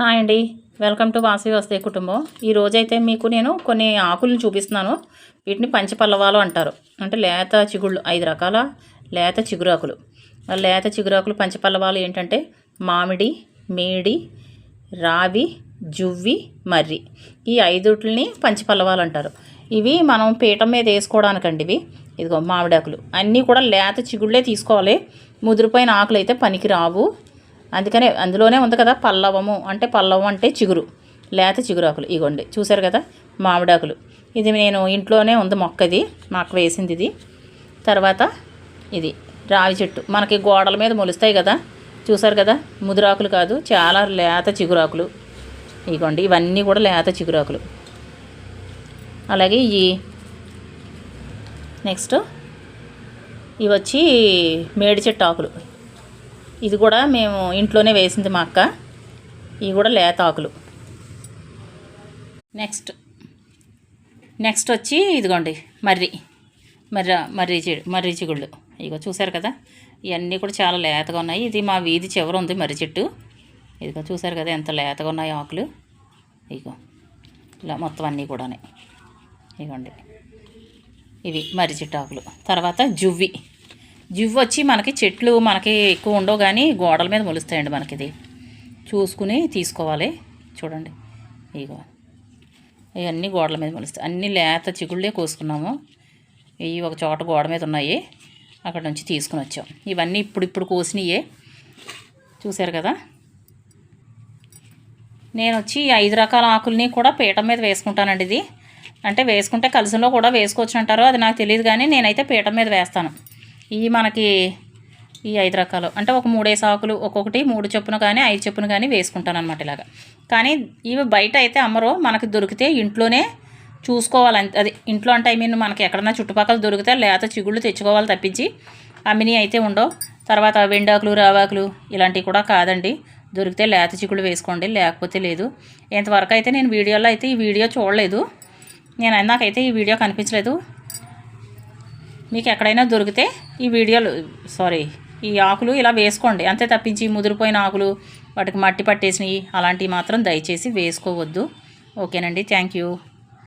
Hi అండి, welcome to Vasavi వస్తే కుటుంబం. ఈరోజైతే మీకు నేను కొన్ని ఆకులను చూపిస్తున్నాను. వీటిని పంచపల్లవాలు అంటారు. అంటే లేత చిగుళ్ళు, 5 రకాల లేత చిగురాకులు. లేత చిగురాకులు పంచపల్లవాలు ఏంటంటే మామిడి, మేడి, రావి, జువ్వి, మర్రి. ఈ 5టిని పంచపల్లవాలు అంటారు. ఇవి మనం పీఠం మీద వేసుకోవడానికండి. ఇదిగో మామిడాకులు అన్నీ కూడా లేత చిగుళ్ళే తీసుకోవాలి. ముదిరిపోయిన ఆకులు అయితే పనికి రావు. అందుకనే అందులోనే ఉంది కదా పల్లవము అంటే, పల్లవం అంటే చిగురు, లేత చిగురాకులు. ఇగోండి చూసారు కదా మామిడాకులు. ఇది నేను ఇంట్లోనే ఉంది మొక్క, ఇది మా అక్క వేసింది. ఇది తర్వాత ఇది రావి చెట్టు, మనకి గోడల మీద మొలుస్తాయి కదా, చూసారు కదా, ముదిరాకులు కాదు, చాలా లేత చిగురాకులు. ఇగోండి ఇవన్నీ కూడా లేత చిగురాకులు. అలాగే ఈ నెక్స్ట్ ఇవి వచ్చి మేడి చెట్టు ఆకులు. ఇది కూడా మేము ఇంట్లోనే వేసింది మా అక్క. ఇవి కూడా లేత ఆకులు. నెక్స్ట్ వచ్చి ఇదిగోండి మర్రి చిగుళ్ళు. ఇగో చూసారు కదా, ఇవన్నీ కూడా చాలా లేతగా ఉన్నాయి. ఇది మా వీధి చివర ఉంది మర్రి చెట్టు. ఇదిగో చూసారు కదా ఎంత లేతగా ఉన్నాయి ఆకులు. ఇగో ఇలా మొత్తం అన్నీ కూడా ఇగోండి ఇవి మర్రి చెట్టు ఆకులు. తర్వాత జువ్వి వచ్చి మనకి చెట్లు మనకి ఎక్కువ ఉండవు కానీ గోడల మీద మొలుస్తాయండి. మనకి ఇది చూసుకుని తీసుకోవాలి. చూడండి ఇగో ఇవన్నీ గోడల మీద మొలుస్తాయి. అన్నీ లేత చిగుళ్ళే కోసుకున్నాము. ఇవి ఒక చోట గోడ మీద ఉన్నాయి, అక్కడ నుంచి తీసుకుని వచ్చాం. ఇవన్నీ ఇప్పుడు కోసినయే, చూసారు కదా. నేను వచ్చి 5 రకాల ఆకుల్ని కూడా పీఠం మీద వేసుకుంటానండి. ఇది అంటే వేసుకుంటే కలసంలో కూడా వేసుకోవచ్చు అంటారు, అది నాకు తెలియదు కానీ నేనైతే పీఠం మీద వేస్తాను. ఇవి మనకి ఈ 5 రకాలు అంటే ఒక 3 ఆకులు, ఒక్కొక్కటి 3 చొప్పున కానీ 5 చొప్పున కానీ వేసుకుంటాను అనమాట ఇలాగా. కానీ ఇవి బయట అయితే అమ్మరు, మనకి దొరికితే ఇంట్లోనే చూసుకోవాలి. అది ఇంట్లో అంటే మనకి ఎక్కడన్నా చుట్టుపక్కల దొరికితే లేత చిగుళ్ళు తెచ్చుకోవాలి తప్పించి అమ్మిని అయితే ఉండవు. తర్వాత వెండాకులు, రావాకులు ఇలాంటివి కూడా కాదండి. దొరికితే లేత చిగుళ్ళు వేసుకోండి, లేకపోతే లేదు. ఇంతవరకు అయితే నేను వీడియోలో అయితే ఈ వీడియో చూడలేదు, నాకైతే ఈ వీడియో కనిపించలేదు. మీకు ఎక్కడైనా దొరికితే ఈ ఆకులు ఇలా వేసుకోండి అంతే తప్పించి ముదిరిపోయిన ఆకులు, వాటికి మట్టి పట్టేసినవి అలాంటివి మాత్రం దయచేసి వేసుకోవద్దు. ఓకేనండి, థ్యాంక్ యూ.